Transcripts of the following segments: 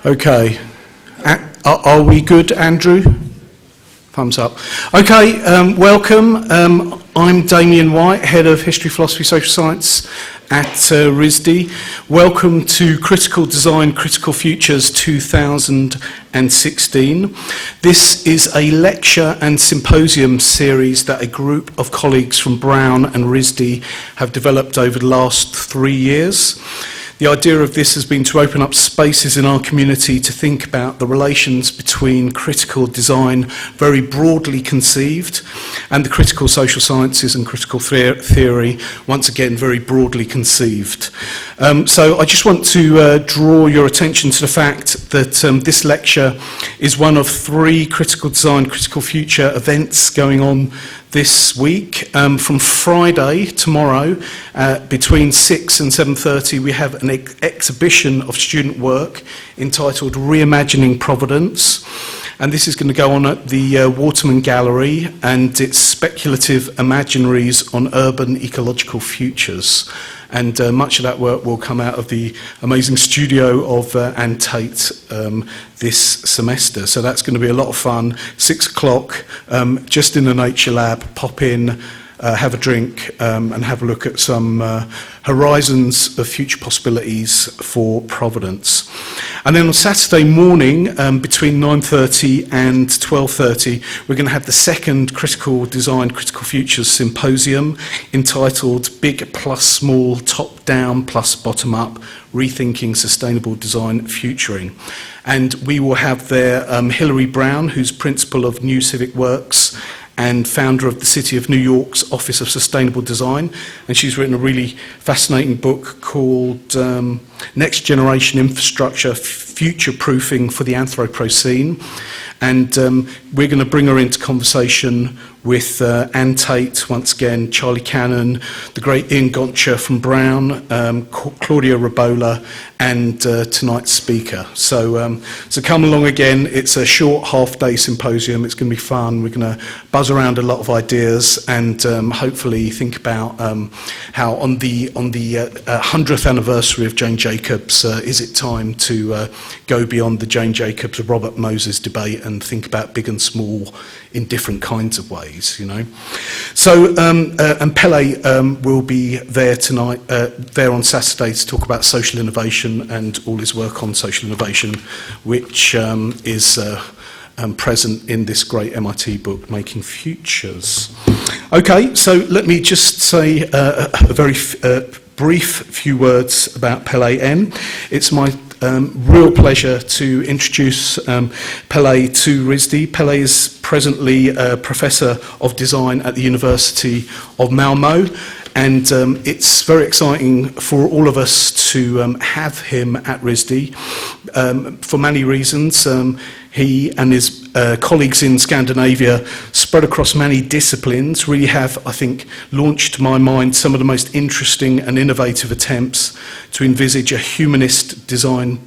Okay. Are we good, Andrew? Thumbs up. Okay, welcome. I'm Damien White, Head of History, Philosophy, Social Science at RISD. Welcome to Critical Design, Critical Futures 2016. This is a lecture and symposium series that a group of colleagues from Brown and RISD have developed over the last 3 years. The idea of this has been to open up spaces in our community to think about the relations between critical design, very broadly conceived, and the critical social sciences and critical theory, once again, very broadly conceived. So I just want to draw your attention to the fact that this lecture is one of 3 critical design, critical future events going on this week. From Friday, tomorrow, between 6 and 7:30, we have an exhibition of student work entitled Reimagining Providence. And this is going to go on at the Waterman Gallery, and it's speculative imaginaries on urban ecological futures. And much of that work will come out of the amazing studio of Anne Tate this semester. So that's going to be a lot of fun. 6 o'clock, just in the Nature Lab, pop in, have a drink, and have a look at some horizons of future possibilities for Providence. And then on Saturday morning, between 9:30 and 12:30, we're going to have the second Critical Design, Critical Futures Symposium entitled Big plus Small, Top Down plus Bottom Up, Rethinking Sustainable Design Futuring. And we will have there Hilary Brown, who's Principal of New Civic Works and founder of the City of New York's Office of Sustainable Design. And she's written a really fascinating book called Next Generation Infrastructure, Future-Proofing for the Anthropocene. And we're going to bring her into conversation with Anne Tate, once again, Charlie Cannon, the great Ian Goncher from Brown, Claudia Rabola, and tonight's speaker. So come along again. It's a short half-day symposium. It's going to be fun. We're going to buzz around a lot of ideas and hopefully think about how on the 100th anniversary of Jane Jacobs, is it time to go beyond the Jane Jacobs-Robert Moses debate and think about big and small in different kinds of ways, you know. So, and Pelle will be there tonight, there on Saturday to talk about social innovation and all his work on social innovation, which is present in this great MIT book, Making Futures. Okay, so let me just say a very brief few words about Pelle Ehn. It's my real pleasure to introduce Pelle to RISD. Pelle is presently a Professor of Design at the University of Malmo, and it's very exciting for all of us to have him at RISD for many reasons. He and his colleagues in Scandinavia, spread across many disciplines, really have, I think, launched, to my mind, some of the most interesting and innovative attempts to envisage a humanist design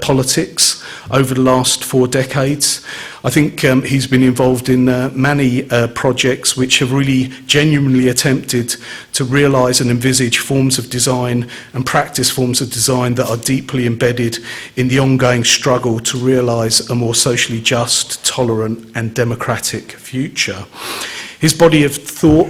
politics over the last 4 decades. I think he's been involved in many projects which have really genuinely attempted to realise and envisage forms of design and practice forms of design that are deeply embedded in the ongoing struggle to realise a more socially just, tolerant and democratic future. His body of thought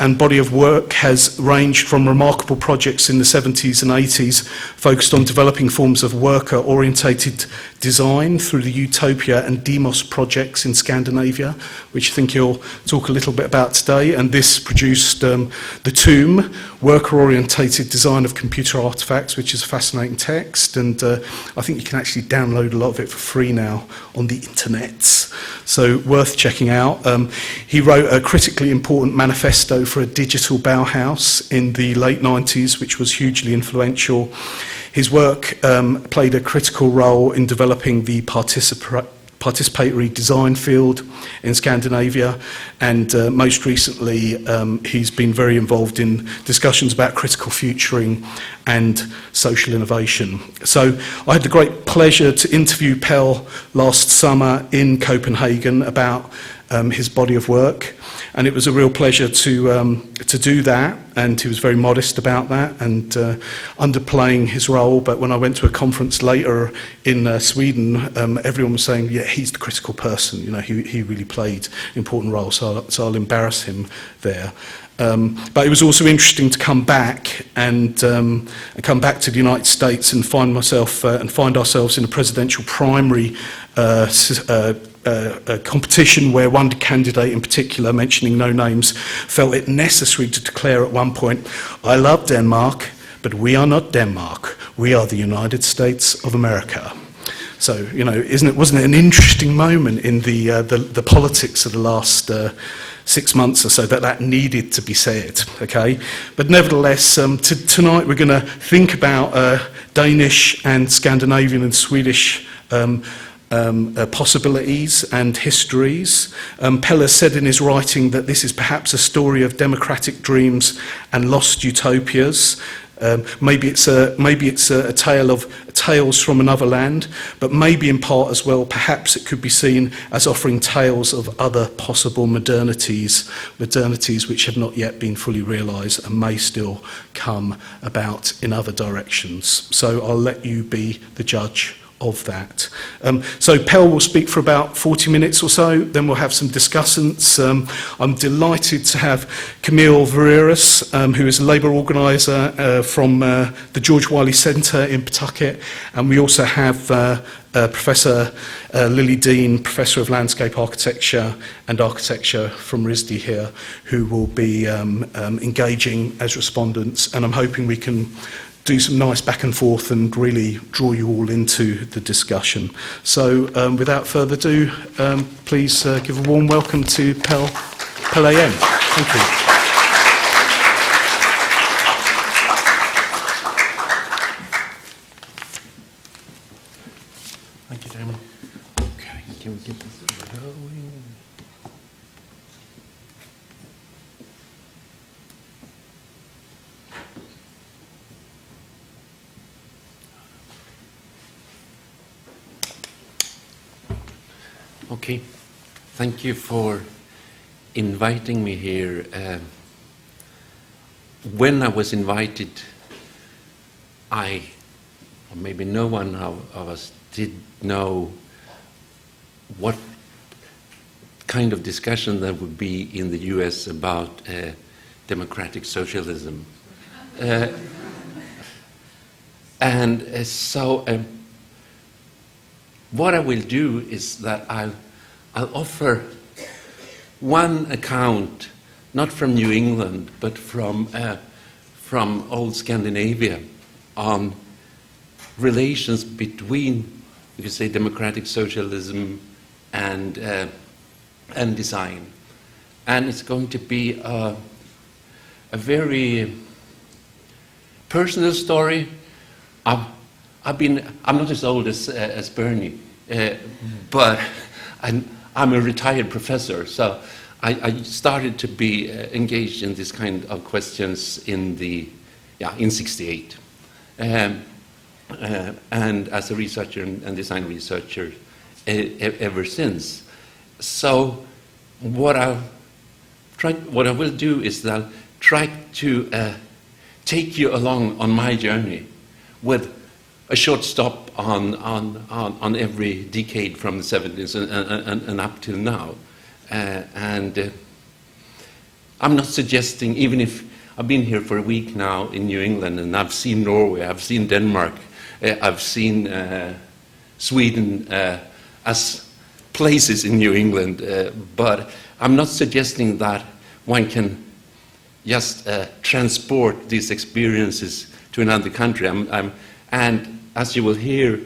and body of work has ranged from remarkable projects in the 70s and 80s focused on developing forms of worker-orientated design through the Utopia and Demos projects in Scandinavia, which I think he'll talk a little bit about today. And this produced The Tomb, Worker-Orientated Design of Computer Artifacts, which is a fascinating text. And I think you can actually download a lot of it for free now on the internet. So worth checking out. He wrote a critically important manifesto for a Digital Bauhaus in the late 90s, which was hugely influential. His work played a critical role in developing the participatory design field in Scandinavia, and most recently he's been very involved in discussions about critical futuring and social innovation. So I had the great pleasure to interview Pelle last summer in Copenhagen about his body of work. And it was a real pleasure to do that, and he was very modest about that and underplaying his role. But when I went to a conference later in Sweden, everyone was saying, yeah, he's the critical person, you know, he really played an important role, so I'll embarrass him there. But it was also interesting to come back and come back to the United States and find ourselves in a presidential primary competition where one candidate in particular, mentioning no names, felt it necessary to declare at one point, "I love Denmark, but we are not Denmark. We are the United States of America." So, you know, wasn't it an interesting moment in the politics of the last 6 months or so that needed to be said, okay? But nevertheless, tonight we're going to think about Danish and Scandinavian and Swedish possibilities and histories. Pelle said in his writing that this is perhaps a story of democratic dreams and lost utopias. Maybe it's a tale of tales from another land, but maybe in part as well, perhaps it could be seen as offering tales of other possible modernities which have not yet been fully realised and may still come about in other directions. So I'll let you be the judge of that. So Pelle will speak for about 40 minutes or so, then we'll have some discussants. I'm delighted to have Camille Verreras, who is a labour organiser from the George Wiley Centre in Pawtucket, and we also have Professor Lily Dean, Professor of Landscape Architecture and Architecture from RISD here, who will be engaging as respondents, and I'm hoping we can do some nice back and forth and really draw you all into the discussion. So without further ado, please give a warm welcome to Pelle Ehn. Thank you. Thank you, Damon. Okay, can we get this going? Okay, thank you for inviting me here. When I was invited, or maybe no one of us did know what kind of discussion there would be in the US about democratic socialism. So what I will do is that I'll offer one account, not from New England, but from old Scandinavia, on relations between, you could say, democratic socialism and design. And it's going to be a very personal story. I'm not as old as Bernie, but I'm a retired professor, so I started to be engaged in this kind of questions in '68, and as a researcher and design researcher ever since. So what I will do is that I'll try to take you along on my journey with a short stop on every decade from the 70s and up till now. I'm not suggesting, even if I've been here for a week now in New England and I've seen Norway, I've seen Denmark, I've seen Sweden as places in New England, but I'm not suggesting that one can just transport these experiences to another country. And as you will hear,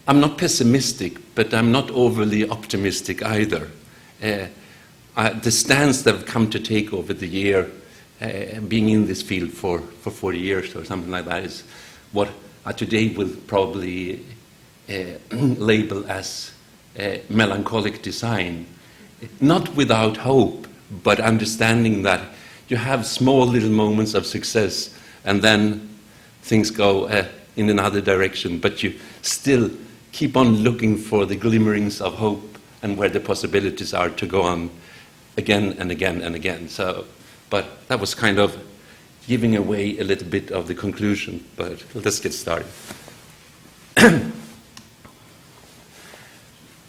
I'm not pessimistic, but I'm not overly optimistic either. The stance that I've come to take over the year, being in this field for 40 years or something like that, is what I today will probably label as melancholic design. Not without hope, but understanding that you have small little moments of success and then things go in another direction, but you still keep on looking for the glimmerings of hope and where the possibilities are to go on again and again and again. So, but that was kind of giving away a little bit of the conclusion, but let's get started.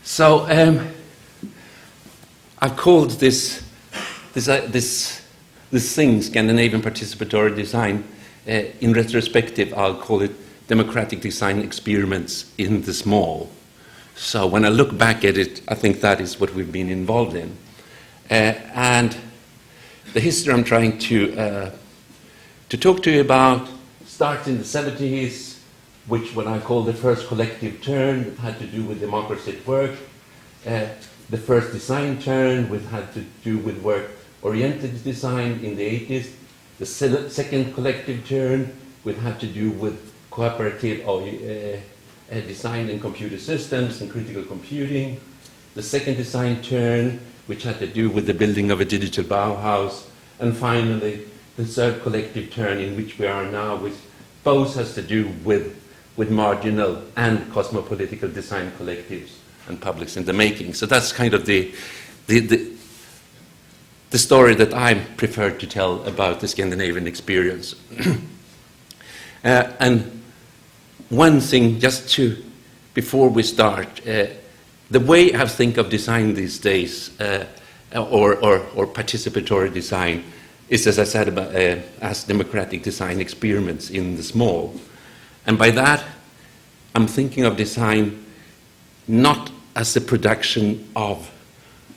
So I've called this thing, Scandinavian participatory design. In retrospective, I'll call it democratic design experiments in the small. So when I look back at it, I think that is what we've been involved in. And the history I'm trying to talk to you about starts in the 70s, which what I call the first collective turn, it had to do with democracy at work. The first design turn, which had to do with work-oriented design in the 80s. The second collective turn, which had to do with cooperative design in computer systems and critical computing. The second design turn, which had to do with the building of a digital Bauhaus. And finally, the third collective turn in which we are now, which both has to do with marginal and cosmopolitical design collectives and publics in the making. So that's kind of the story that I prefer to tell about the Scandinavian experience. And one thing, before we start, the way I think of design these days, or participatory design, is, as I said, about, as democratic design experiments in the small. And by that, I'm thinking of design not as the production of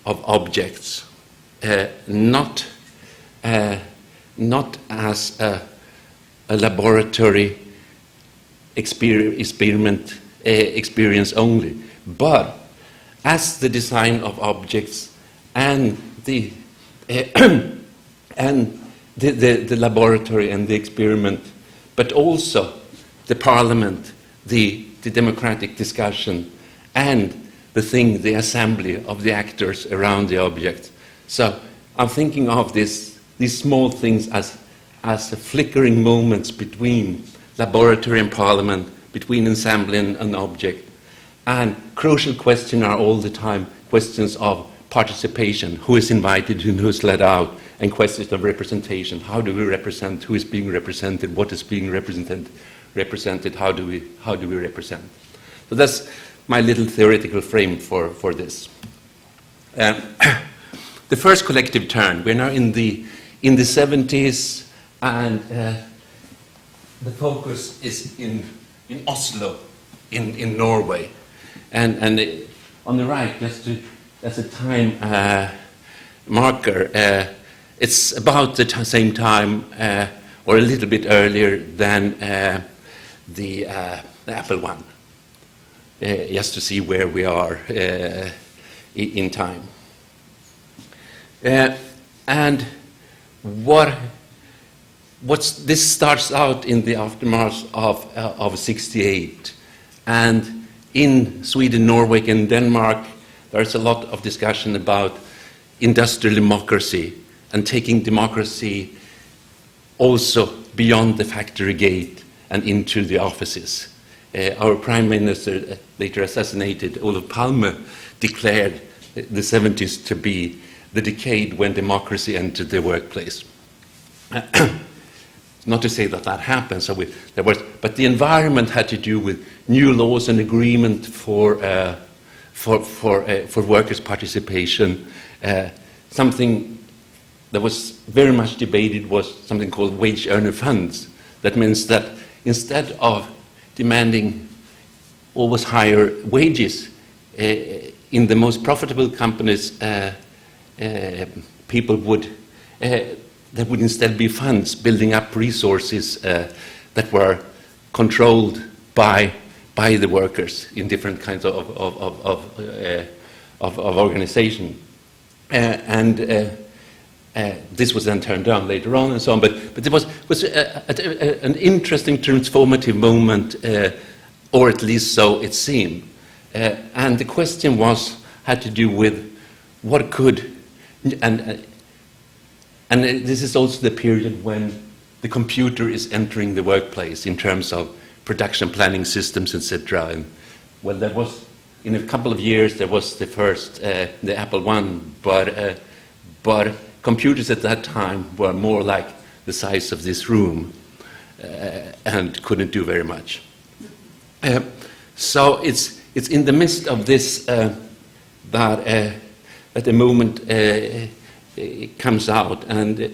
objects, not as a laboratory experience only, but as the design of objects and the laboratory and the experiment, but also the parliament, the democratic discussion, and the assembly of the actors around the object. So I'm thinking of these small things as flickering moments between laboratory and parliament, between assembling an object. And crucial questions are all the time questions of participation, who is invited and who is let out, and questions of representation. How do we represent? Who is being represented? What is being represented? How do we represent? So that's my little theoretical frame for this. The first collective turn. We're now in the 70s, and the focus is in Oslo, in Norway, and on the right, just as a time marker, it's about the same time or a little bit earlier than the Apple one, just to see where we are in time. And this starts out in the aftermath of 68, and in Sweden, Norway, and Denmark, there's a lot of discussion about industrial democracy and taking democracy also beyond the factory gate and into the offices. Our Prime Minister, later assassinated, Olof Palme, declared the 70s to be the decade when democracy entered the workplace. Not to say that happened, but the environment had to do with new laws and agreement for workers' participation. Something that was very much debated was something called wage earner funds. That means that instead of demanding always higher wages, in the most profitable companies, people would there would instead be funds building up resources that were controlled by the workers in different kinds of organization. This was then turned down later on and so on, but it was an interesting transformative moment, or at least so it seemed. And the question had to do with what could, and this is also the period when the computer is entering the workplace in terms of production planning systems, etc. And well, there was, in a couple of years, there was the first, the Apple I, but computers at that time were more like the size of this room and couldn't do very much. So it's in the midst of this that the movement comes out, and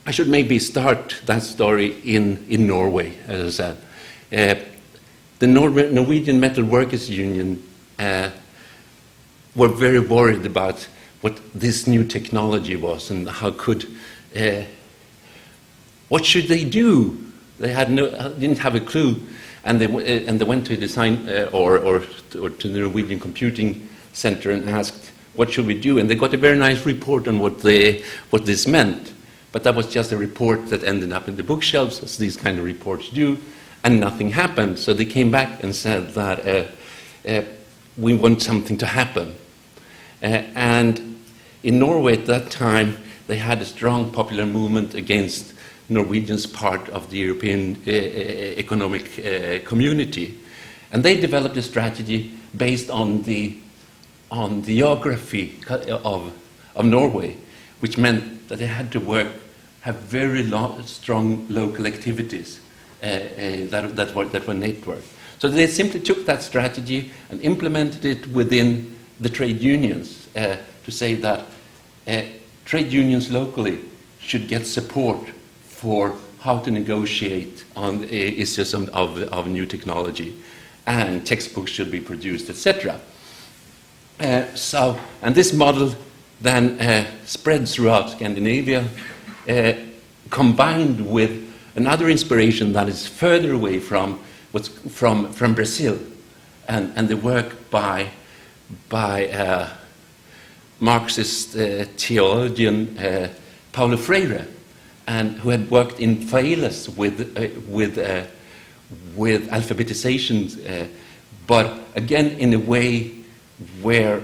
I should maybe start that story in Norway, as I said. The Norwegian Metal Workers Union were very worried about what this new technology was and how could, what should they do? They had didn't have a clue, and they went to design or to the Norwegian Computing Center and asked, what should we do? And they got a very nice report on what this meant. But that was just a report that ended up in the bookshelves, as these kind of reports do, and nothing happened. So they came back and said that we want something to happen. And in Norway at that time, they had a strong popular movement against Norwegians part of the European economic community. And they developed a strategy based on the geography of Norway, which meant that they had to have very strong local activities that were networked. So they simply took that strategy and implemented it within the trade unions to say that trade unions locally should get support for how to negotiate on issues of new technology, and textbooks should be produced, etc. And this model then spread throughout Scandinavia, combined with another inspiration that is further away from Brazil, and the work by Marxist theologian Paulo Freire, and who had worked in favelas with alphabetization, but again in a way where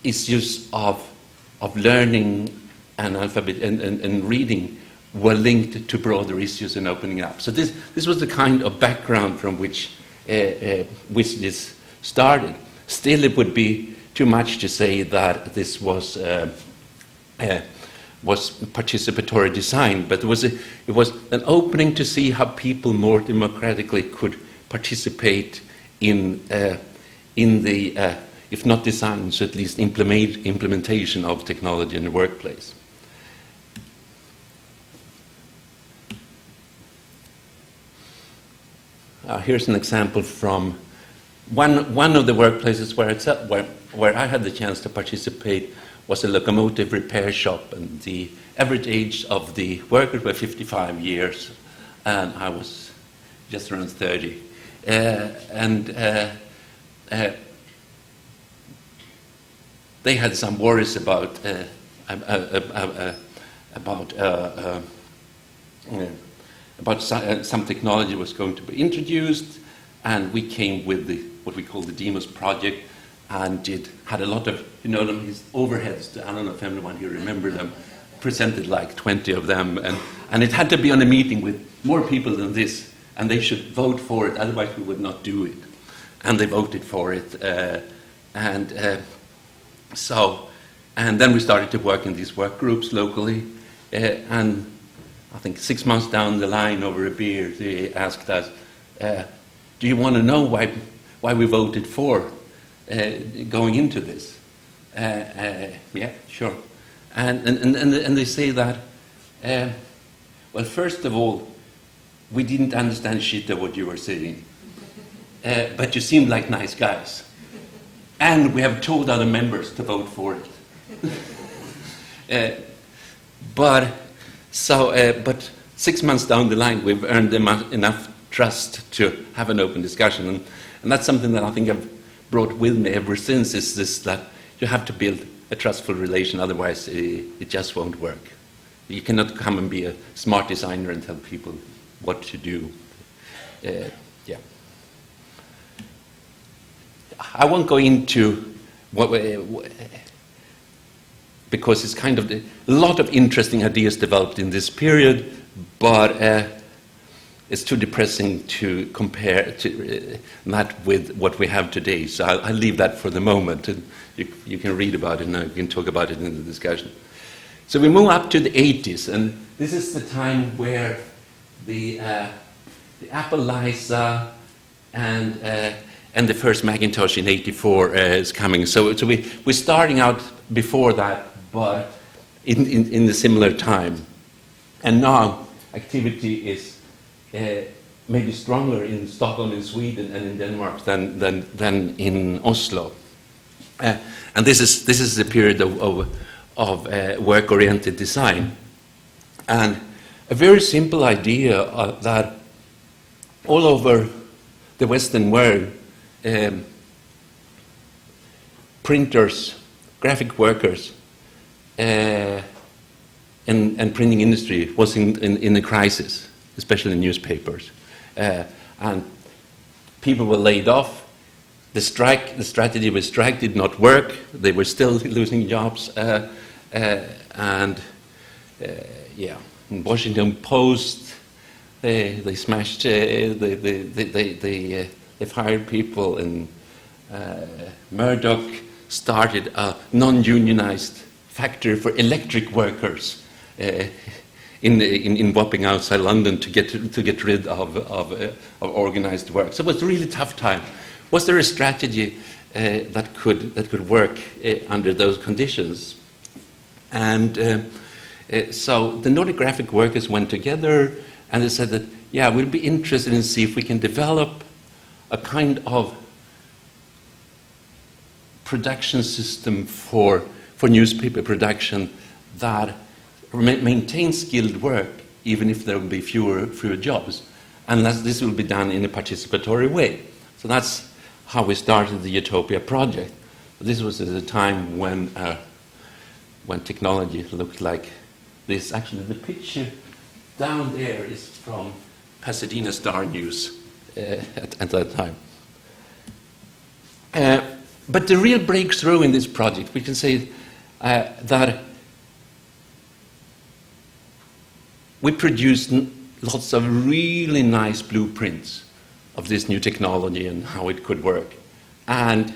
issues of learning and and reading were linked to broader issues and opening up. So this was the kind of background from which this started. Still, it would be too much to say that this was participatory design, but it was an opening to see how people more democratically could participate in the if not design, so at least implementation of technology in the workplace. Here's an example from one of the workplaces where I had the chance to participate was a locomotive repair shop, and the average age of the workers were 55 years, and I was just around 30. They had some worries about some technology was going to be introduced, and we came with what we call the Demos project, and had a lot of, these overheads. I don't know if anyone here remember them. Presented like 20 of them, and it had to be on a meeting with more people than this, and they should vote for it, otherwise we would not do it. And they voted for it, and then we started to work in these work groups locally, and I think 6 months down the line over a beer, they asked us, do you want to know why we voted for going into this? Yeah, sure. And they say that, well, first of all, we didn't understand shit of what you were saying, but you seemed like nice guys. And we have told other members to vote for it. But 6 months down the line, we've earned enough trust to have an open discussion. And that's something that I think I've brought with me ever since, is this, that you have to build a trustful relation, otherwise it just won't work. You cannot come and be a smart designer and tell people what to do. Yeah. I won't go into because it's kind of a lot of interesting ideas developed in this period, but it's too depressing to compare that with what we have today. So I'll leave that for the moment, and you can read about it and you can talk about it in the discussion. So we move up to the 80s, and this is the time where the Apple Lisa and the first Macintosh in '84 is coming. So we're starting out before that, but in the similar time. And now activity is maybe stronger in Stockholm, in Sweden, and in Denmark than in Oslo. And this is the period of work-oriented design. And a very simple idea that all over the Western world, printers, graphic workers, and printing industry was in a crisis, especially in newspapers. And people were laid off. The strategy with strike did not work. They were still losing jobs. In Washington Post, they smashed, they fired people, and Murdoch started a non-unionized factory for electric workers in Wapping outside London to get rid of organized work. So it was a really tough time. Was there a strategy that could work under those conditions? And so the Nordic graphic workers went together and they said that, yeah, we'll be interested in see if we can develop a kind of production system for newspaper production that maintains skilled work even if there will be fewer jobs, unless this will be done in a participatory way. So that's how we started the Utopia project. This was at a time when technology looked like this. Actually, the picture down there is from Pasadena Star News at that time. But the real breakthrough in this project, we can say that we produced lots of really nice blueprints of this new technology and how it could work. And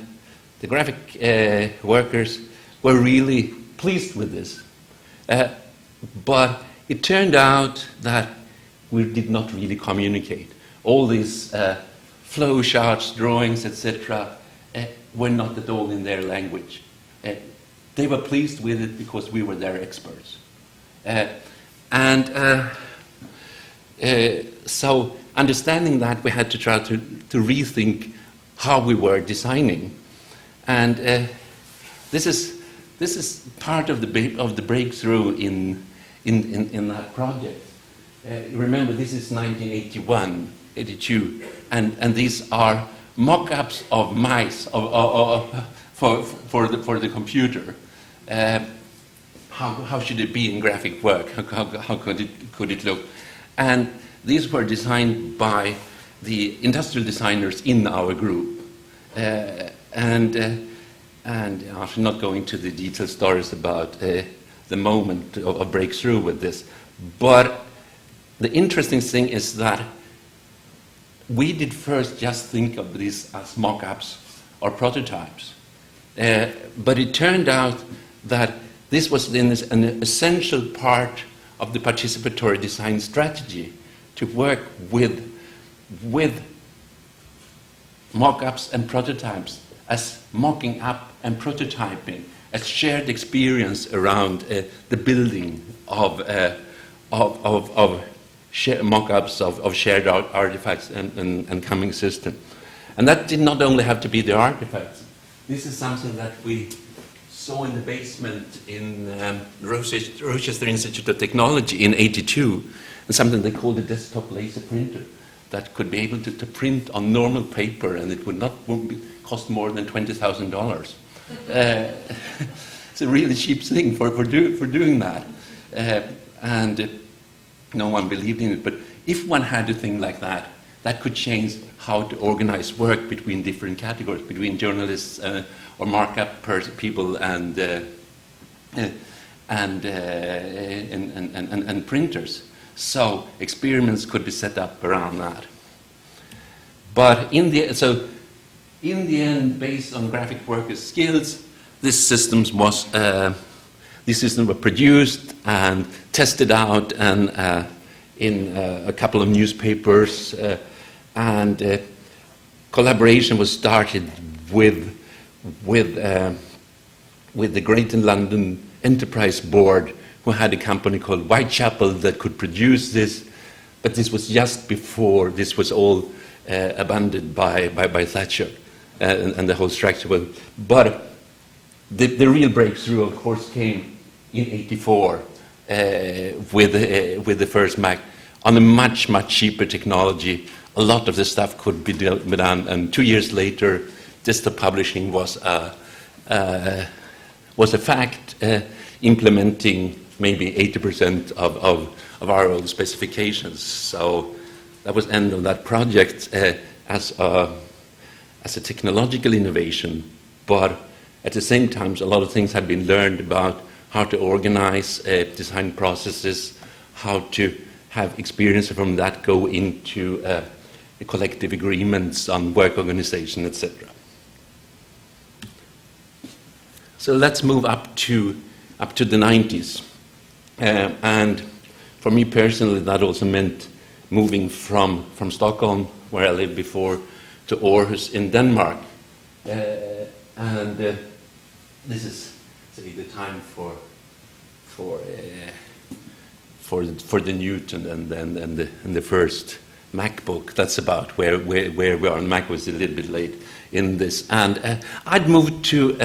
the graphic workers were really pleased with this. But it turned out that we did not really communicate. All these flow charts, drawings, etc., were not at all in their language. They were pleased with it because we were their experts. So understanding that, we had to try to rethink how we were designing. And this is part of the breakthrough in that project. Remember, this is 1981, 82, and these are mock-ups of mice for the computer. How should it be in graphic work? How could it look? And these were designed by the industrial designers in our group. And I should not go into the detailed stories about the moment of breakthrough with this. But the interesting thing is that we did first just think of these as mock-ups or prototypes. But it turned out that this was an essential part of the participatory design strategy, to work with mock-ups and prototypes as mocking up and prototyping, as shared experience around the building of mock-ups of shared artifacts and coming system. And that did not only have to be the artifacts. This is something that we saw in the basement in Rochester Institute of Technology in '82, and something they called a desktop laser printer that could be able to print on normal paper, and it would not cost more than $20,000. It's a really cheap thing for doing that. And no one believed in it. But if one had a thing like that, that could change how to organize work between different categories, between journalists or markup people and printers. so experiments could be set up around that. But in the end, based on graphic workers' skills, these systems were produced and tested out and in a couple of newspapers, and collaboration was started with the Greater London Enterprise Board, who had a company called Whitechapel that could produce this, but this was just before this was all abandoned by Thatcher and the whole structure. But the real breakthrough, of course, came in '84 with the first Mac on a much cheaper technology. A lot of the stuff could be done, and 2 years later, desktop publishing was a fact, implementing maybe 80% of our old specifications. So that was the end of that project as a technological innovation, but at the same time, a lot of things had been learned about how to organize design processes, how to have experience from that go into collective agreements on work organization, etc. So let's move up to the 90s. And for me personally, that also meant moving from Stockholm, where I lived before, to Aarhus in Denmark. This is the time for the Newton and the first MacBook. That's about where we are. And Mac was a little bit late in this. And I'd moved to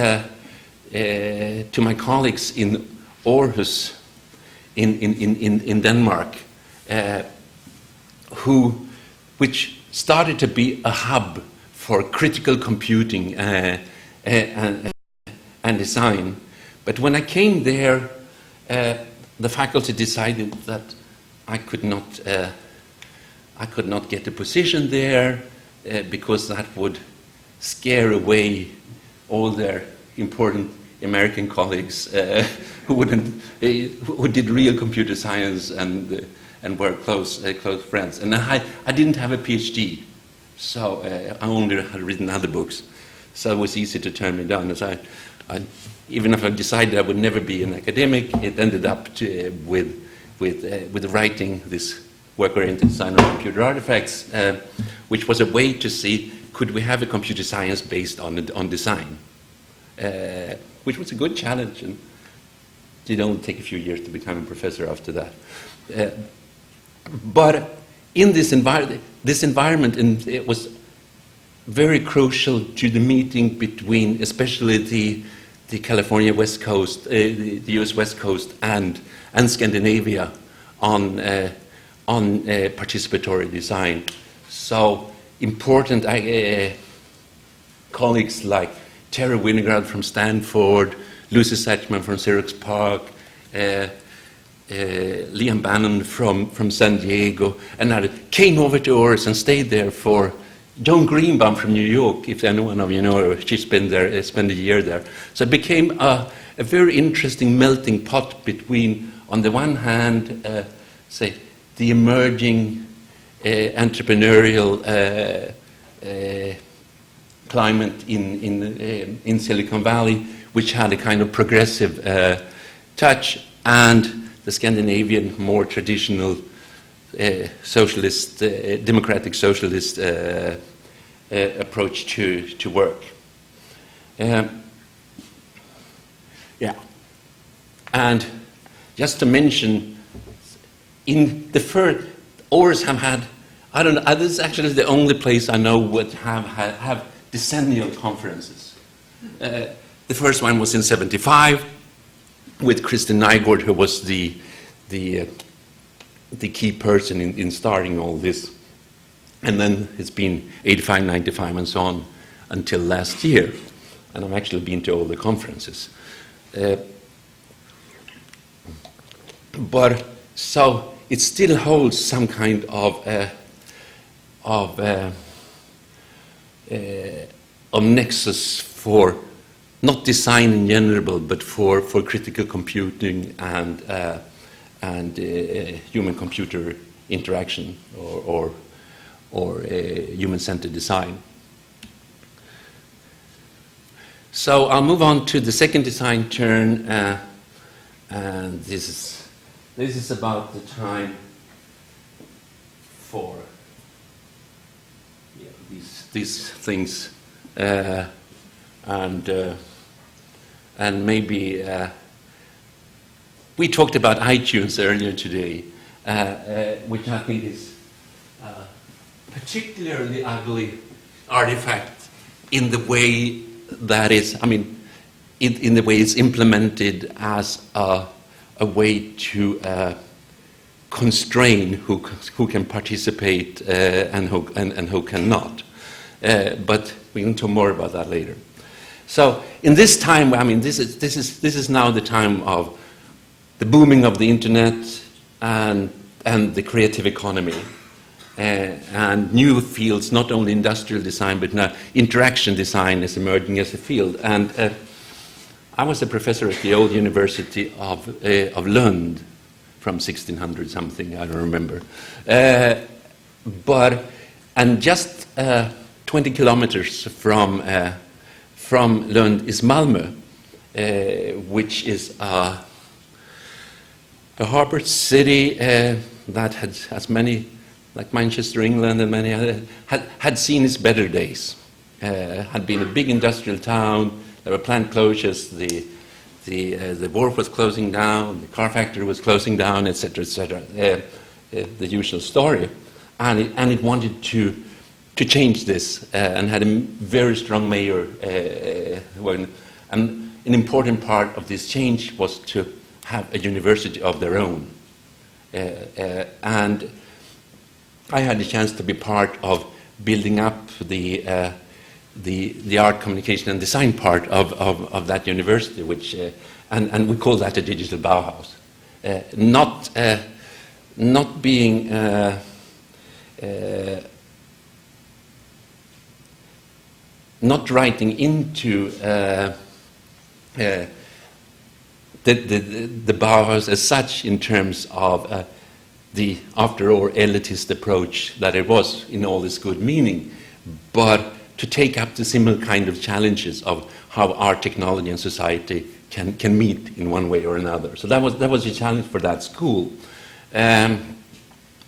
my colleagues in Aarhus in Denmark, which started to be a hub for critical computing and design. But when I came there, the faculty decided that I could not get a position there because that would scare away all their important American colleagues who did real computer science and were close friends. And I didn't have a PhD, so I only had written other books. So it was easy to turn me down. As even if I decided I would never be an academic, it ended up with writing this work-oriented design of computer artifacts, which was a way to see, could we have a computer science based on design? Which was a good challenge, and it did only take a few years to become a professor after that. But in this environment, and it was very crucial to the meeting between, especially the California West Coast, the U.S. West Coast, and Scandinavia on participatory design. So important colleagues like Terry Winograd from Stanford, Lucy Satchman from Xerox PARC, Liam Bannon from San Diego, and I came over to Aarhus and stayed there for Joan Greenbaum from New York, if anyone of you know her. She's been there, spent a year there. So it became a very interesting melting pot between, on the one hand, say, the emerging entrepreneurial climate in Silicon Valley, which had a kind of progressive touch, and the Scandinavian, more traditional socialist, democratic socialist approach to work. Yeah, and just to mention, in the first, Aarhus have had, I don't know, this is actually the only place I know would have decennial conferences. The first one was in '75 with Kristin Nygaard, who was the key person in starting all this. And then it's been 85, 95, and so on until last year. And I've actually been to all the conferences. But so it still holds some kind of nexus for not design in general, but for critical computing and human-computer interaction or human-centered design. So I'll move on to the second design turn, and this is about the time for these things, and maybe we talked about iTunes earlier today, which I think is a particularly ugly artifact in the way that is, I mean, in the way it's implemented as a way to constrain who can participate and who cannot. But we can talk more about that later. So in this time, I mean, this is now the time of the booming of the internet and the creative economy. And new fields, not only industrial design, but now interaction design is emerging as a field. And I was a professor at the old University of Lund from 1600 something, I don't remember. And just 20 kilometers from Lund is Malmö, which is a harbour city that has many, like Manchester, England, and many other, had seen its better days. Had been a big industrial town. There were plant closures. The wharf was closing down. The car factory was closing down, etc., etc. The usual story, and it wanted to change this, and had a very strong mayor. And an important part of this change was to have a university of their own, and I had the chance to be part of building up the art, communication, and design part of that university, which and we call that a Digital Bauhaus. Not being not writing into the Bauhaus as such in terms of the, after all, elitist approach that it was in all its good meaning, but to take up the similar kind of challenges of how art, technology, and society can meet in one way or another. So that was a challenge for that school, and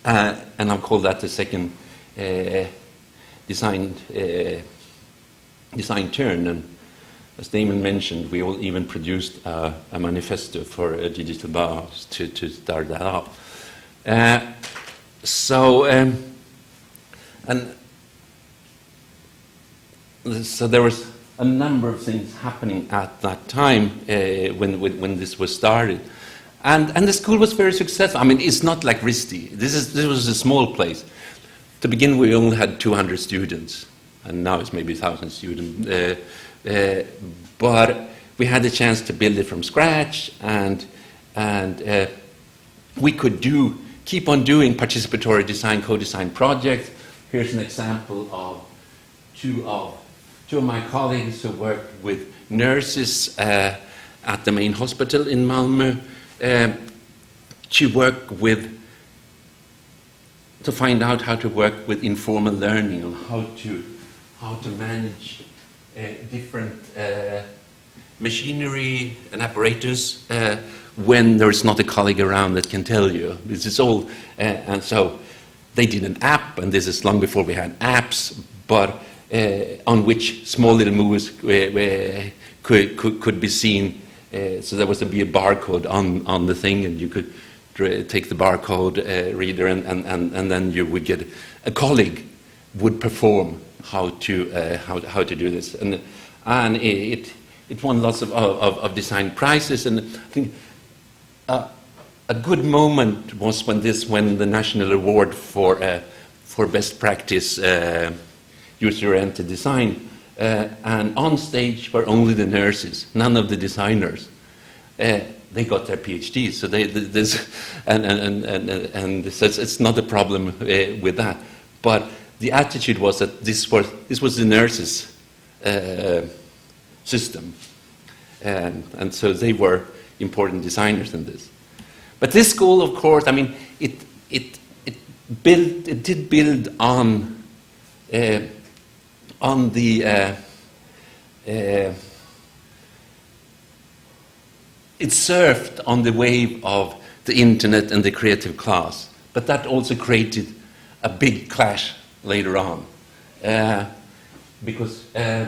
I'll call that the second design turn. And as Damon mentioned, we all even produced a manifesto for a Digital Bauhaus to start that up. So there was a number of things happening at that time when this was started, and the school was very successful. I mean, it's not like RISD. This was a small place. To begin, we only had 200 students, and now it's maybe 1,000 students. But we had the chance to build it from scratch, and we could keep on doing participatory design, co-design projects. Here's an example of two of my colleagues who worked with nurses at the main hospital in Malmö to find out how to work with informal learning and how to manage different machinery and apparatus when there's not a colleague around that can tell you. This is all, and so they did an app, and this is long before we had apps, but on which small little movies could be seen. So there was to be a barcode on the thing, and you could take the barcode reader, and then you would get a colleague would perform how to do this, and it won lots of design prizes. And I think a good moment was when the national award for best practice user-oriented design, and on stage were only the nurses, none of the designers. They got their PhDs, so so it's not a problem with that. But the attitude was that this was the nurses' system, and so they were important designers in this. But this school, of course, I mean, it did build on the it surfed on the wave of the internet and the creative class, but that also created a big clash later on, because a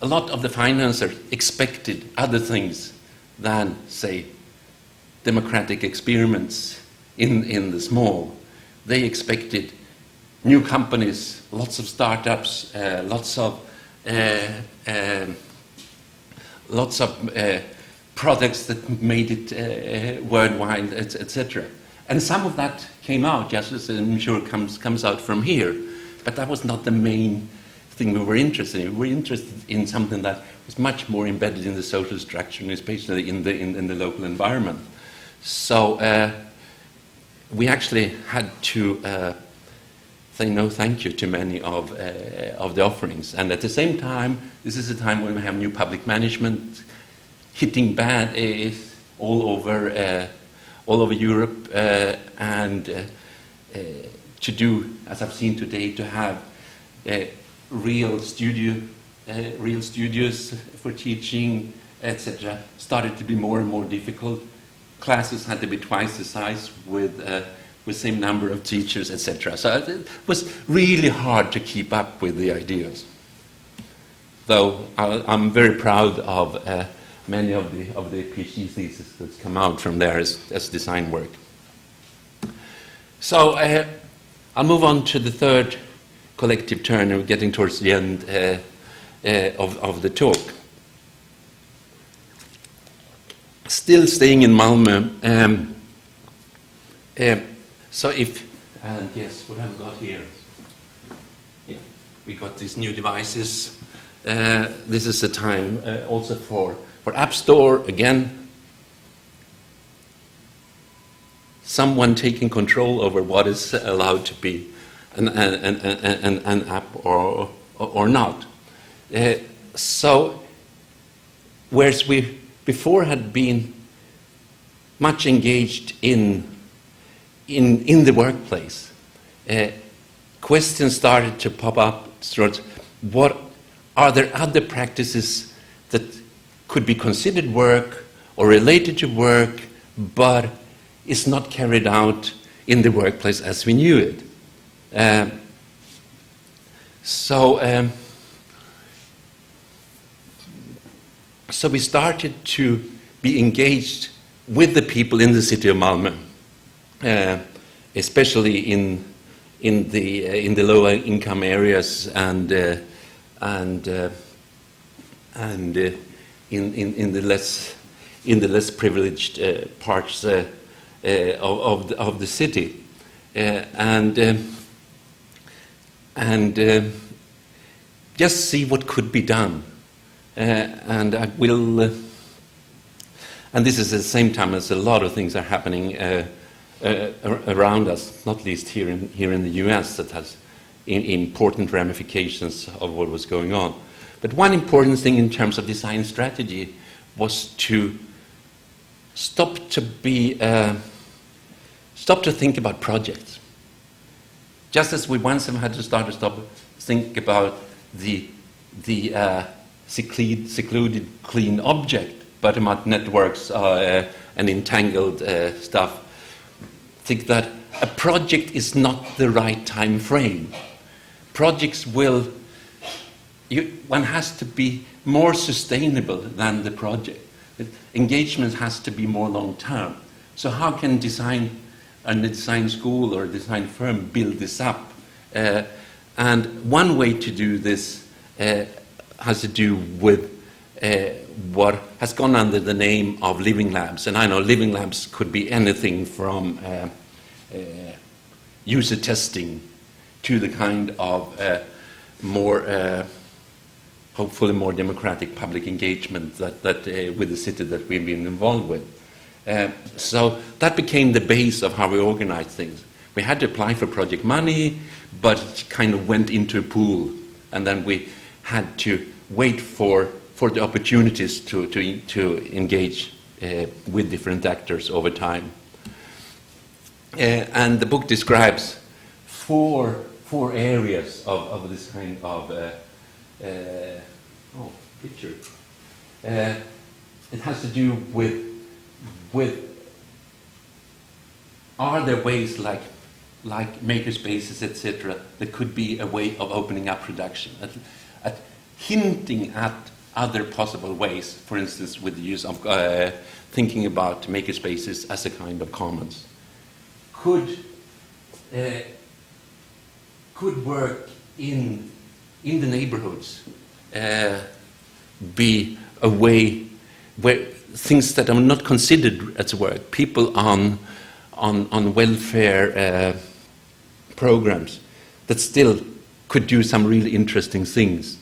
lot of the financiers expected other things than, say, democratic experiments in the small. They expected new companies, lots of startups, lots of products that made it worldwide, etc. And some of that came out, just as I'm sure comes out from here. But that was not the main thing we were interested in. We were interested in something that was much more embedded in the social structure, and especially in the local environment. So we actually had to say no thank you to many of the offerings. And at the same time, this is a time when we have new public management hitting bad all over Europe, and to do, as I've seen today, to have real studios for teaching, etc., started to be more and more difficult. Classes had to be twice the size with same number of teachers, etc. So it was really hard to keep up with the ideas. Though I'm very proud of many of the PhD theses that's come out from there as design work. So I'll move on to the third collective turn, and we're getting towards the end of the talk. Still staying in Malmö. So if, and yes, what have we got here? Yeah, we got these new devices. This is a time also for App Store, again, someone taking control over what is allowed to be an app or not. So, whereas we before had been much engaged in the workplace, questions started to pop up towards what are there other practices that could be considered work or related to work, but is not carried out in the workplace as we knew it. So we started to be engaged with the people in the city of Malmö, especially in the lower income areas and in the less privileged parts of the city, and just see what could be done. And I will, and this is at the same time as a lot of things are happening around us, not least here in the US, that has important ramifications of what was going on. But one important thing in terms of design strategy was to stop to think about projects. Just as we once have had to think about the secluded clean object, but about networks and entangled stuff, think that a project is not the right time frame. Projects one has to be more sustainable than the project. Engagement has to be more long-term. So how can a design school or a design firm build this up? And one way to do this has to do with what has gone under the name of living labs. And I know living labs could be anything from user testing to the kind of more hopefully more democratic public engagement that with the city that we've been involved with. So that became the base of how we organized things. We had to apply for project money, but it kind of went into a pool, and then we had to wait for the opportunities to engage with different actors over time. And the book describes four areas of this kind of picture. It has to do with are there ways like makerspaces, etc., that could be a way of opening up production, at hinting at other possible ways, for instance, with the use of thinking about makerspaces as a kind of commons. Could work in the neighborhoods be a way where things that are not considered as work, people on welfare programs that still could do some really interesting things,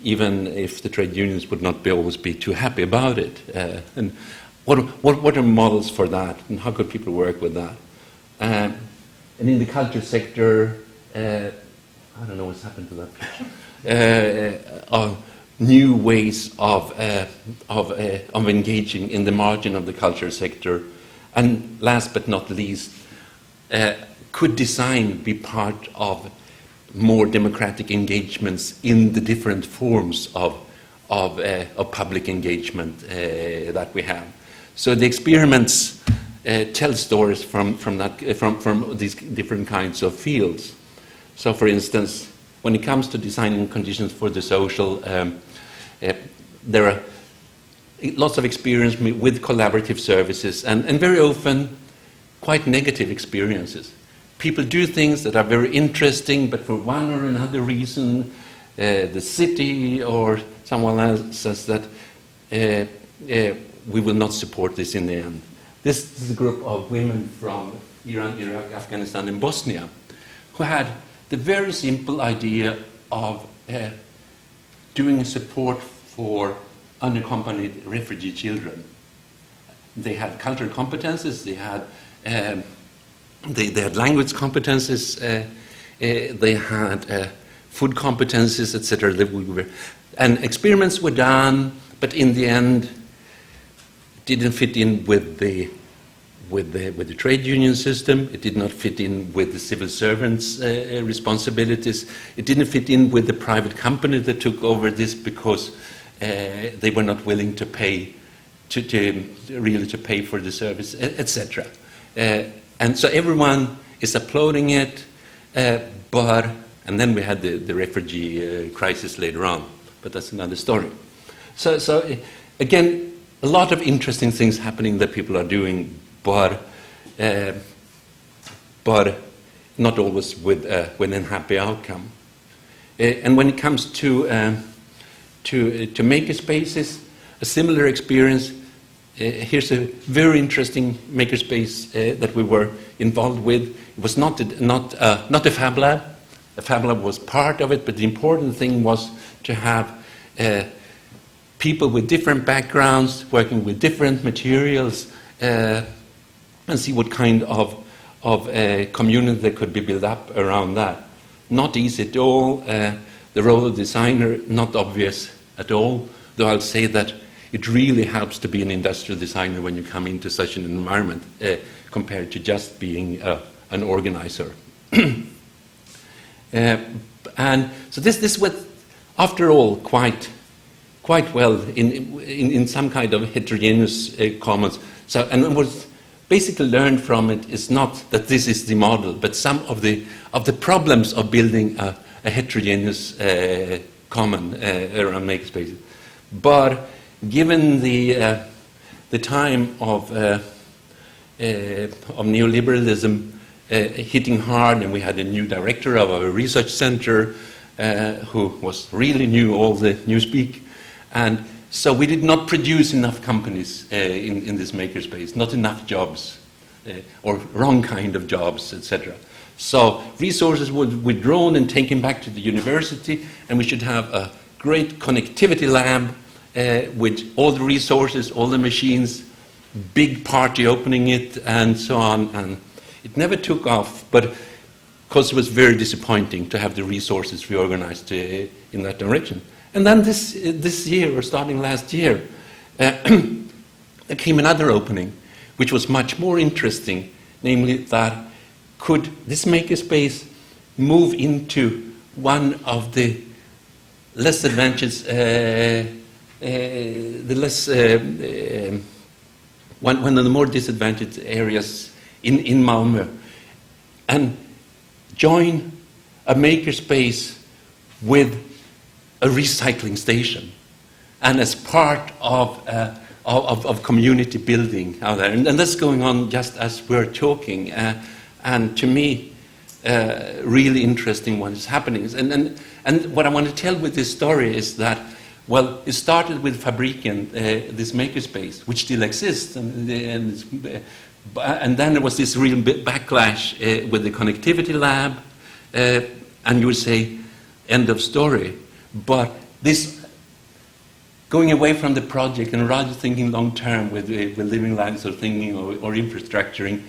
even if the trade unions would not always be too happy about it. And what are models for that, and how could people work with that? And in the culture sector, I don't know what's happened to that picture. New ways of engaging in the margin of the culture sector, and last but not least, could design be part of more democratic engagements in the different forms of public engagement that we have. So the experiments tell stories from these different kinds of fields. So, for instance, when it comes to designing conditions for the social, there are lots of experience with collaborative services, and very often quite negative experiences. People do things that are very interesting, but for one or another reason, the city or someone else says that we will not support this in the end. This is a group of women from Iran, Iraq, Afghanistan, and Bosnia who had the very simple idea of doing support for unaccompanied refugee children. They had cultural competences, they had language competences, they had food competences, etc. And experiments were done, but in the end, it didn't fit in with the trade union system. It did not fit in with the civil servants' responsibilities. It didn't fit in with the private company that took over this because they were not willing to pay to pay for the service, etc. And so everyone is applauding it, and then we had the refugee crisis later on, but that's another story. So again, a lot of interesting things happening that people are doing, but not always with an happy outcome. And when it comes to makerspaces, a similar experience. Here's a very interesting makerspace that we were involved with. It was not a Fab Lab. A Fab Lab was part of it, but the important thing was to have people with different backgrounds working with different materials and see what kind of community that could be built up around that. Not easy at all. The role of designer, not obvious at all, though I'll say that it really helps to be an industrial designer when you come into such an environment compared to just being an organizer. And so this went, after all, quite well in some kind of heterogeneous commons. So, and what basically learned from it is not that this is the model, but some of the problems of building a heterogeneous common around makerspaces. But given the time of neoliberalism hitting hard, and we had a new director of our research center who really knew all the newspeak, and so we did not produce enough companies in this makerspace, not enough jobs, or wrong kind of jobs, etc. So resources were withdrawn and taken back to the university, and we should have a great connectivity lab with all the resources, all the machines, big party opening it, and so on. And it never took off, but because it was very disappointing to have the resources reorganized in that direction. And then this year, or starting last year, there came another opening, which was much more interesting, namely that could this makerspace move into one of the less advantaged, one of the more disadvantaged areas in Malmö, and join a makerspace with a recycling station, and as part of community building out there, and that's going on just as we're talking. And to me, really interesting what is happening. And what I want to tell with this story is that, well, it started with Fabriken, this makerspace, which still exists, and then there was this real backlash with the connectivity lab, and you would say, end of story. But this, going away from the project and rather thinking long term with living lands or thinking or infrastructuring,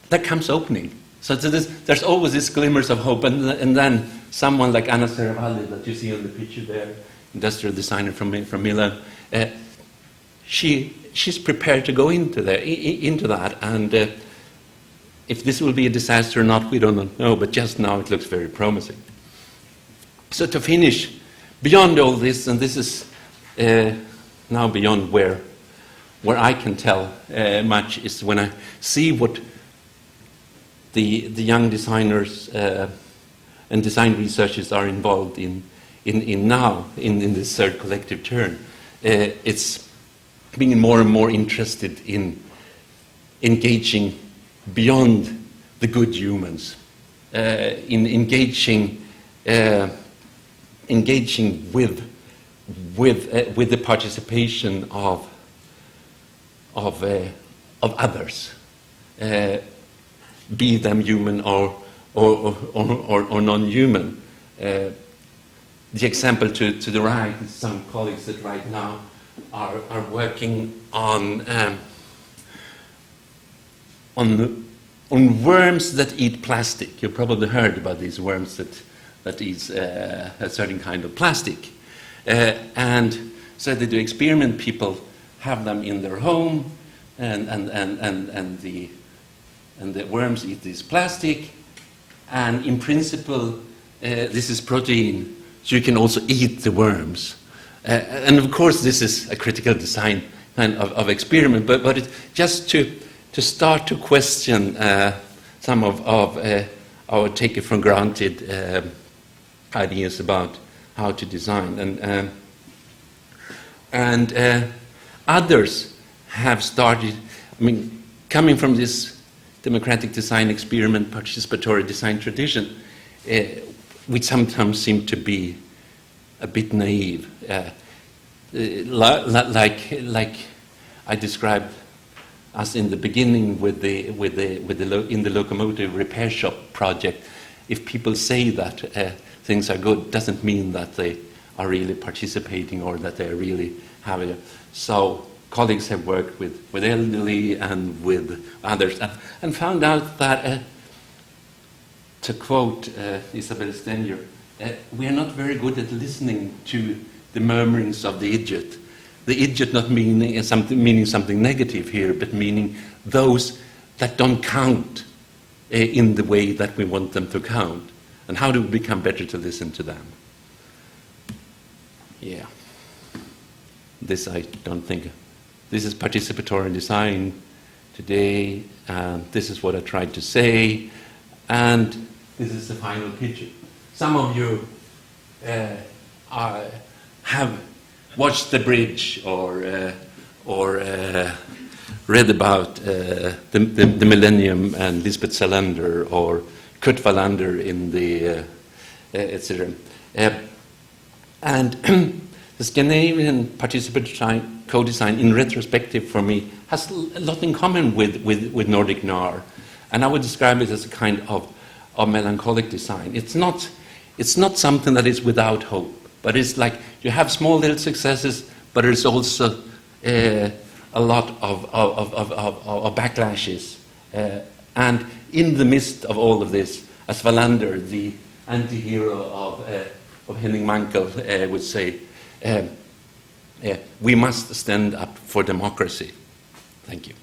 that comes opening. So there's always these glimmers of hope, and then someone like Anna Seravalli that you see on the picture there, industrial designer from Milan, she's prepared to go into that, and if this will be a disaster or not, we don't know, but just now it looks very promising. So to finish, beyond all this, and this is now beyond where I can tell much, is when I see what the young designers and design researchers are involved in now, in this third collective turn. It's being more and more interested in engaging beyond the good humans, in engaging with the participation of others, be them human or non-human. The example to the right is some colleagues that right now are working on worms that eat plastic. You probably heard about these worms that eat a certain kind of plastic. And so they do experiment. People have them in their home, and the worms eat this plastic. And in principle, this is protein, so you can also eat the worms. And of course, this is a critical design kind of experiment, but it's just to start to question some of our take it for granted ideas about how to design. And others have started, I mean, coming from this democratic design experiment, participatory design tradition, which sometimes seem to be a bit naive, like I described us in the beginning with the locomotive repair shop project. If people say that things are good, doesn't mean that they are really participating or that they really have it. So colleagues have worked with elderly and with others, and found out that, to quote Isabel Stenier, we are not very good at listening to the murmurings of the idiot. The idiot not meaning something negative here, but meaning those that don't count in the way that we want them to count. And how do we become better to listen to them? Yeah. This I don't think. This is participatory design today, and this is what I tried to say, and this is the final picture. Some of you have watched The Bridge or read about the Millennium and Lisbeth Salander or Kurt Wallander in the etc. And the Scandinavian participatory co-design, in retrospective for me, has a lot in common with Nordic noir, and I would describe it as a kind of melancholic design. It's not something that is without hope, but it's like you have small little successes, but there's also a lot of backlashes. And in the midst of all of this, as Wallander, the anti-hero of Henning Mankell, would say, we must stand up for democracy. Thank you.